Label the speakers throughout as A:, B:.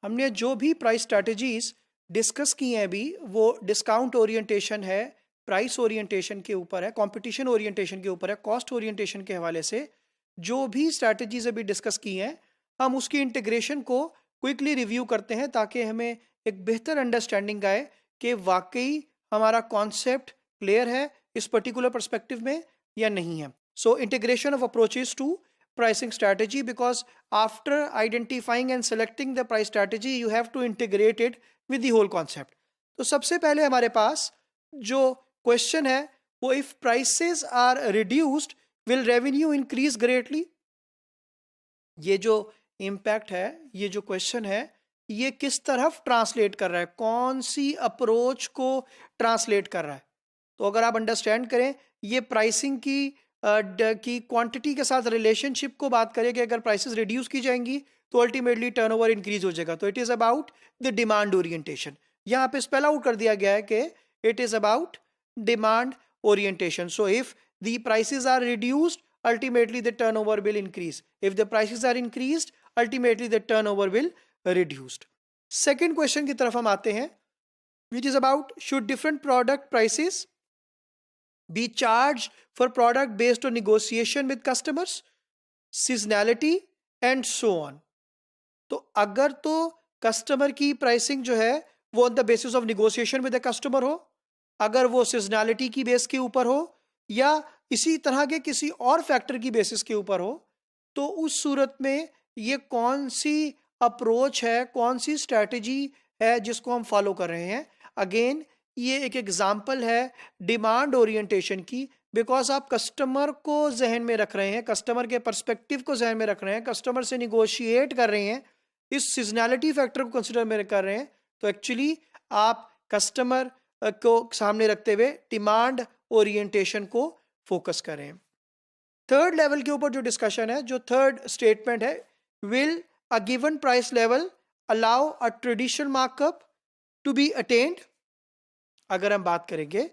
A: हमने जो भी प्राइस स्ट्रैटेजीज डिस्कस की हैं अभी, वो डिस्काउंट ओरिएंटेशन है, प्राइस ओरिएंटेशन के ऊपर है, कंपटीशन ओरिएंटेशन के ऊपर है, कॉस्ट ओरिएंटेशन के हवाले से जो भी स्ट्रैटेजीज अभी डिस्कस की हैं, हम उसकी इंटीग्रेशन को क्विकली रिव्यू करते हैं ताकि हमें एक बेहतर अंडरस्टैंडिंग आए कि वाकई हमारा कॉन्सेप्ट क्लियर है इस पर्टिकुलर पर्सपेक्टिव में या नहीं है. So integration of approaches to pricing strategy, because after identifying and selecting the price strategy you have to integrate it with the whole concept. तो सबसे पहले हमारे पास जो क्वेश्चन है वो if prices are reduced will revenue increase greatly. ये जो impact है, ये जो क्वेश्चन है, ये किस तरफ ट्रांसलेट कर रहा है, कौन सी अप्रोच को ट्रांसलेट कर रहा है. तो अगर आप अंडरस्टैंड करें, ये प्राइसिंग की क्वांटिटी के साथ रिलेशनशिप को बात करें कि अगर प्राइसेस रिड्यूस की जाएंगी तो अल्टीमेटली टर्नओवर इंक्रीज हो जाएगा. तो it is about the demand orientation. यहाँ पे स्पेल आउट कर दिया गया है कि it is about demand orientation. So if the prices are reduced ultimately the turnover will increase. If the prices are increased, ultimately the turnover will reduced. Second question की तरफ हम आते हैं, which is about should different product prices be charged for product based on negotiation with customers, seasonality and so on. तो अगर तो customer की pricing जो है वो on the basis of negotiation with the customer हो, अगर वो सीजनैलिटी की बेस के ऊपर हो या इसी तरह के किसी और फैक्टर की बेसिस के ऊपर हो, तो उस सूरत में ये कौन सी अप्रोच है, कौन सी स्ट्रैटेजी है जिसको हम फॉलो कर रहे हैं. अगेन ये एक एग्जाम्पल है डिमांड ओरिएंटेशन की, बिकॉज आप कस्टमर को जहन में रख रहे हैं, कस्टमर के पर्सपेक्टिव को जहन में रख रहे हैं, कस्टमर से निगोशिएट कर रहे हैं, इस सीजनैलिटी फैक्टर को कंसिडर में कर रहे हैं. तो एक्चुअली आप कस्टमर को सामने रखते हुए डिमांड ओरिएंटेशन को फोकस करें. थर्ड लेवल के ऊपर जो डिस्कशन है, जो थर्ड स्टेटमेंट है, will a given price level allow a traditional markup to be attained. अगर हम बात करेंगे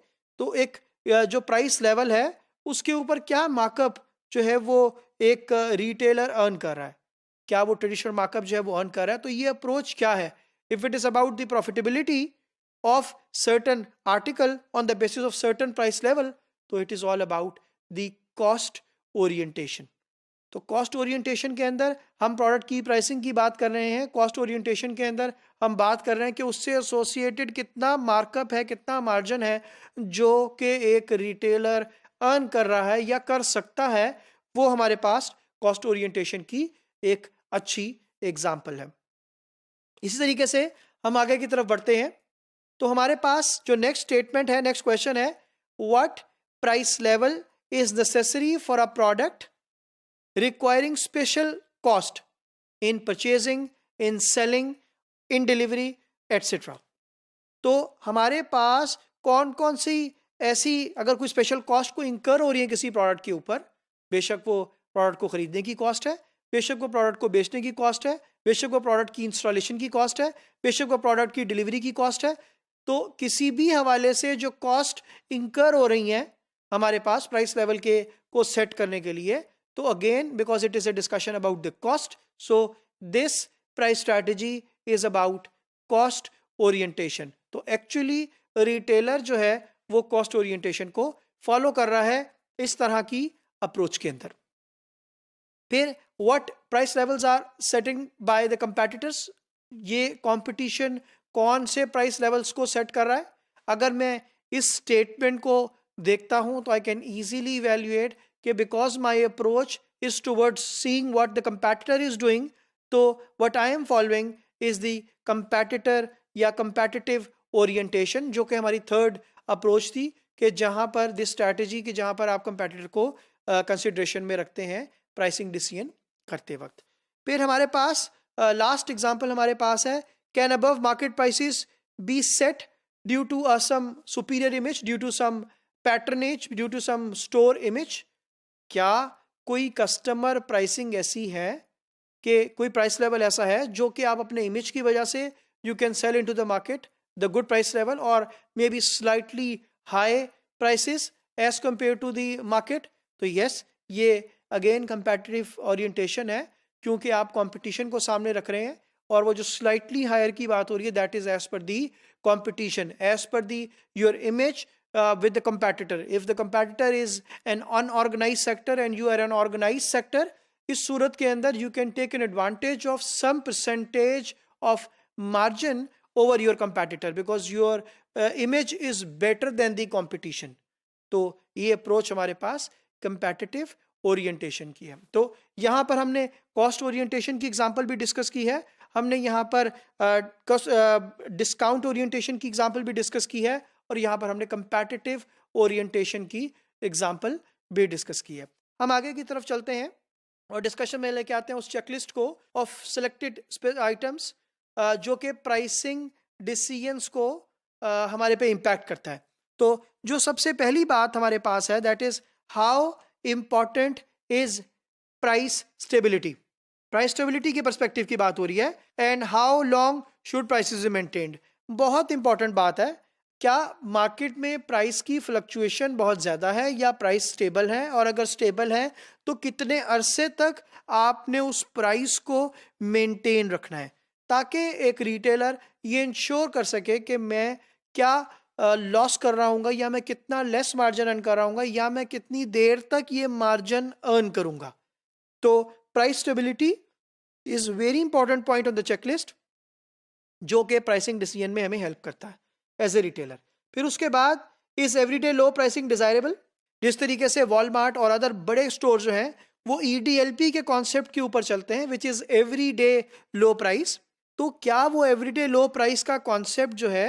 A: तो एक जो प्राइस लेवल है उसके ऊपर क्या मार्कअप जो है वो एक रिटेलर अर्न कर रहा है, क्या वो ट्रेडिशनल मार्कअप जो है वो अर्न कर रहा है. तो ये अप्रोच क्या है? If it is about the profitability of certain article on the basis of certain price level, तो it is all about the cost orientation. तो कॉस्ट ओरिएंटेशन के अंदर हम प्रोडक्ट की प्राइसिंग की बात कर रहे हैं, कॉस्ट ओरिएंटेशन के अंदर हम बात कर रहे हैं कि उससे एसोसिएटेड कितना मार्कअप है, कितना मार्जिन है जो कि एक रिटेलर अर्न कर रहा है या कर सकता है. वो हमारे पास कॉस्ट ओरिएंटेशन की एक अच्छी एग्जाम्पल है. इसी तरीके से हम आगे की तरफ बढ़ते हैं. तो हमारे पास जो नेक्स्ट स्टेटमेंट है, नेक्स्ट क्वेश्चन है, what price level is necessary for a product requiring special cost in purchasing, in selling, in delivery etcetera. तो हमारे पास कौन कौन सी ऐसी अगर कोई स्पेशल कॉस्ट को इंकर हो रही है किसी प्रोडक्ट के ऊपर, बेशक वो प्रोडक्ट को खरीदने की कॉस्ट है, बेशक वो प्रोडक्ट को बेचने की कॉस्ट है, बेशक वो प्रोडक्ट की इंस्टॉलेशन की कॉस्ट है, बेशक वो प्रोडक्ट की डिलीवरी की कॉस्ट है. तो किसी भी हवाले से जो कॉस्ट इंकर हो रही हैं हमारे पास प्राइस लेवल के को सेट करने के लिए, तो again because it is a discussion about the cost, so this price strategy is about cost orientation. तो एक्चुअली रिटेलर जो है वो कॉस्ट ओरिएंटेशन को फॉलो कर रहा है इस तरह की अप्रोच के अंदर. फिर what price levels are setting by the competitors. ये कंपटीशन कौन से प्राइस लेवल्स को सेट कर रहा है? अगर मैं इस स्टेटमेंट को देखता हूं तो आई कैन इजीली इवैल्यूएट कि because my approach is towards seeing what the competitor is doing, तो what I am following is the competitor या कंपेटिटिव ओरिएंटेशन, जो कि हमारी थर्ड अप्रोच थी कि जहां पर दिस स्ट्रैटेजी कि जहां पर आप कंपेटिटर को कंसिडरेशन में रखते हैं प्राइसिंग डिसीजन करते वक्त. फिर हमारे पास लास्ट एग्जांपल हमारे पास है, can above market prices be set due to some superior image, due to some patronage, due to some store image. क्या कोई कस्टमर प्राइसिंग ऐसी है कि कोई प्राइस लेवल ऐसा है जो कि आप अपने इमेज की वजह से you can sell into the market the good price level और maybe slightly high prices as compare to the market. तो यस, ये अगेन कंपेटिटिव ओरिएंटेशन है क्योंकि आप कंपटीशन को सामने रख रहे हैं और वो जो स्लाइटली हायर की बात हो रही है that is as per the competition, as per the your image with the competitor. If the competitor is an unorganized sector and you are an organized sector, इस सूरत के अंदर you can take an advantage of some percentage of margin over your competitor because your image is better than the competition. तो ये approach हमारे पास competitive orientation की है. तो यहाँ पर हमने कॉस्ट ओरिएंटेशन की एग्जांपल भी डिस्कस की है, हमने यहाँ पर डिस्काउंट ओरिएंटेशन की एग्जांपल भी डिस्कस की है, और यहाँ पर हमने कंपेटिटिव ओरिएंटेशन की एग्जांपल भी डिस्कस की है. हम आगे की तरफ चलते हैं और डिस्कशन में लेके आते हैं उस चेकलिस्ट को ऑफ सिलेक्टेड आइटम्स जो कि प्राइसिंग डिसीजंस को हमारे पे इम्पैक्ट करता है. तो जो सबसे पहली बात हमारे पास है that is how important is price stability. Price stability के पर्सपेक्टिव की बात हो रही है. And how long should prices be maintained. बहुत इंपॉर्टेंट बात है, क्या मार्केट में प्राइस की फ्लक्चुएशन बहुत ज़्यादा है या प्राइस स्टेबल है, और अगर स्टेबल है तो कितने अरसे तक आपने उस प्राइस को मेंटेन रखना है, ताकि एक रिटेलर ये इंश्योर कर सके कि मैं क्या लॉस कर रहा हूँ या मैं कितना लेस मार्जिन अर्न कर रहा हूँ या मैं कितनी देर तक ये मार्जिन अर्न करूँगा. तो price stability is very important point on the checklist जो कि प्राइसिंग डिसीजन में हमें हेल्प करता है एज ए रिटेलर. फिर उसके बाद is everyday low pricing desirable. जिस तरीके से वॉलमार्ट और अदर बड़े स्टोर जो हैं वो EDLP के कॉन्सेप्ट के ऊपर चलते हैं which is everyday low price. तो क्या वो एवरीडे लो प्राइस का कॉन्सेप्ट जो है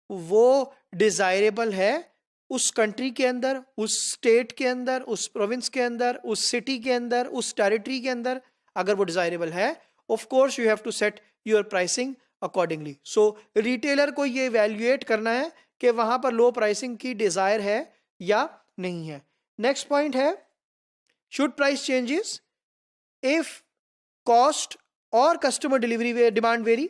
A: वो डिजायरेबल है उस कंट्री के अंदर, उस स्टेट के अंदर, उस प्रोविंस के अंदर, उस सिटी के अंदर, उस टेरिटरी के अंदर? अगर वो डिजायरेबल है of course you have to set your pricing accordingly. So retailer को ये इवैल्यूएट करना है कि वहां पर लो प्राइसिंग की डिजायर है या नहीं है. नेक्स्ट पॉइंट है should price changes if cost और कस्टमर डिलीवरी डिमांड वेरी.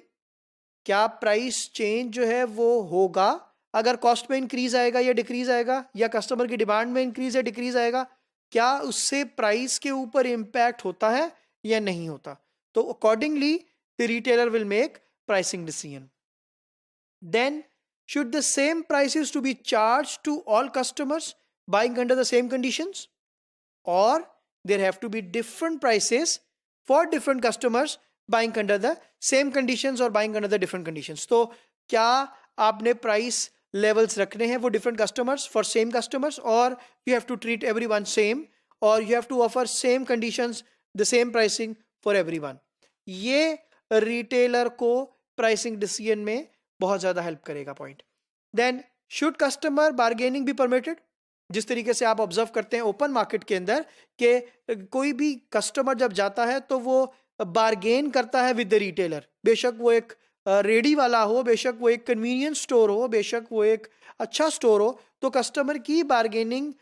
A: क्या प्राइस चेंज जो है वो होगा अगर कॉस्ट में इंक्रीज आएगा या डिक्रीज आएगा, या कस्टमर की डिमांड में इंक्रीज या डिक्रीज आएगा, क्या उससे प्राइस के ऊपर इम्पैक्ट होता है या नहीं होता? तो accordingly the retailer will make pricing decision. Then should the same prices to be charged to all customers buying under the same conditions, or there have to be different prices for different customers buying under the same conditions or buying under the different conditions? तो क्या आपने price levels रखने हैं वो different customers for same customers, or you have to treat everyone same, or you have to offer same conditions, the same pricing for everyone? ये retailer को pricing decision में बहुत ज़्यादा हेल्प करेगा point. Then should customer bargaining be permitted. जिस तरीके से आप ऑब्जर्व करते हैं ओपन मार्केट के अंदर कि कोई भी कस्टमर जब जाता है तो वो बार्गेन करता है विद द रिटेलर. बेशक वो एक रेडी वाला हो, बेशक वो एक कन्वीनियंस स्टोर हो, बेशक वो एक अच्छा स्टोर हो, तो कस्टमर की बार्गेनिंग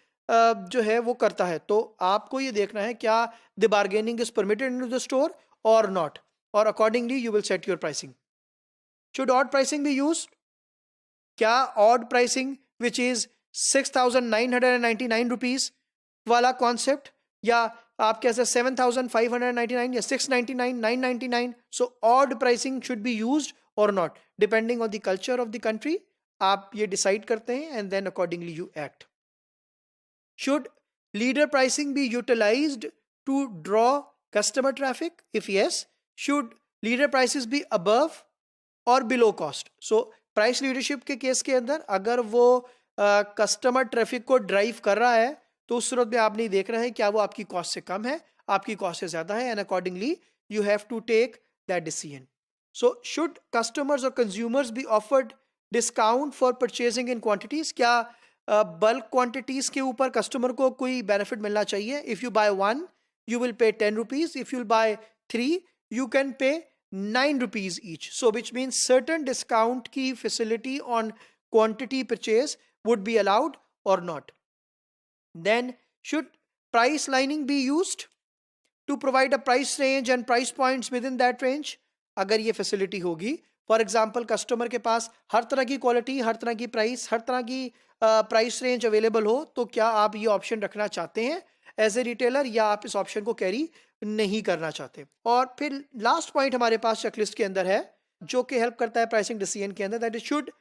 A: जो है वो करता है. तो आपको ये देखना है क्या the bargaining is permitted in the store और नॉट, और accordingly you will set your pricing. Should odd pricing be used? क्या odd pricing which is 6,999 rupees वाला कॉन्सेप्ट, या आप कैसे 7,599 या 699, 999? So odd pricing should be used or not depending on the culture of the country. आप ये decide करते हैं and then accordingly you act. Should leader pricing be utilized to draw customer traffic? If yes, should leader prices be above और below cost? So price leadership के case के अंदर अगर वो कस्टमर ट्रैफिक को ड्राइव कर रहा है तो उस सूरत में आप नहीं देख रहे हैं क्या वो आपकी कॉस्ट से कम है, आपकी कॉस्ट से ज्यादा है, and accordingly you have to take that decision. So should customers और consumers be offered discount for purchasing in quantities. क्या बल्क क्वांटिटीज के ऊपर कस्टमर को कोई बेनिफिट मिलना चाहिए? If you buy 1 you will pay 10 rupees. If you'll buy 3 you can pay 9 rupees each. So which means certain discount की facility on quantity purchase would be allowed or not. Then should price lining be used to provide a price range and price points within that range? अगर ये facility होगी, for example customer के पास हर तरह की quality, हर तरह की price, हर तरह की प्राइस रेंज अवेलेबल हो, तो क्या आप ये ऑप्शन रखना चाहते हैं एज ए रिटेलर, या आप इस ऑप्शन को कैरी नहीं करना चाहते। और फिर लास्ट पॉइंट हमारे पास चेकलिस्ट के अंदर है जो कि हेल्प करता है प्राइसिंग डिसीजन के अंदर, that is should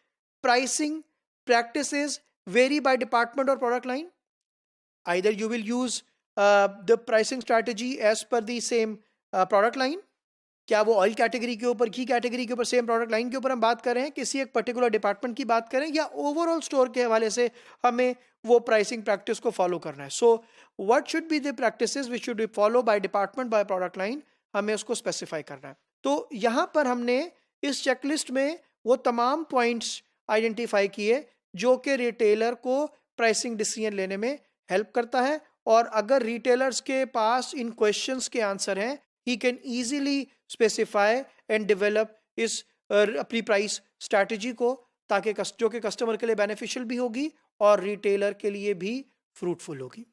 A: pricing practices vary by department or product line? Either you will use the pricing strategy as per the same product line. क्या वो ऑयल कैटेगरी के ऊपर, घी कैटेगरी के ऊपर, सेम प्रोडक्ट लाइन के ऊपर हम बात कर रहे हैं, किसी एक पर्टिकुलर डिपार्टमेंट की बात करें, या ओवरऑल स्टोर के हवाले से हमें वो प्राइसिंग प्रैक्टिस को फॉलो करना है. So what should be the practices which should be follow by department, by product line, हमें उसको स्पेसिफाई करना है. तो यहाँ पर हमने इस चेकलिस्ट में वो तमाम पॉइंट्स आइडेंटिफाई किए जो कि रिटेलर को प्राइसिंग डिसीजन लेने में हेल्प करता है. और अगर रिटेलर्स के पास इन क्वेश्चंस के आंसर हैं, he can easily specify and develop इस अपनी प्राइस स्ट्रैटेजी को, ताकि जो कि कस्टमर के लिए बेनिफिशियल भी होगी और रिटेलर के लिए भी फ्रूटफुल होगी.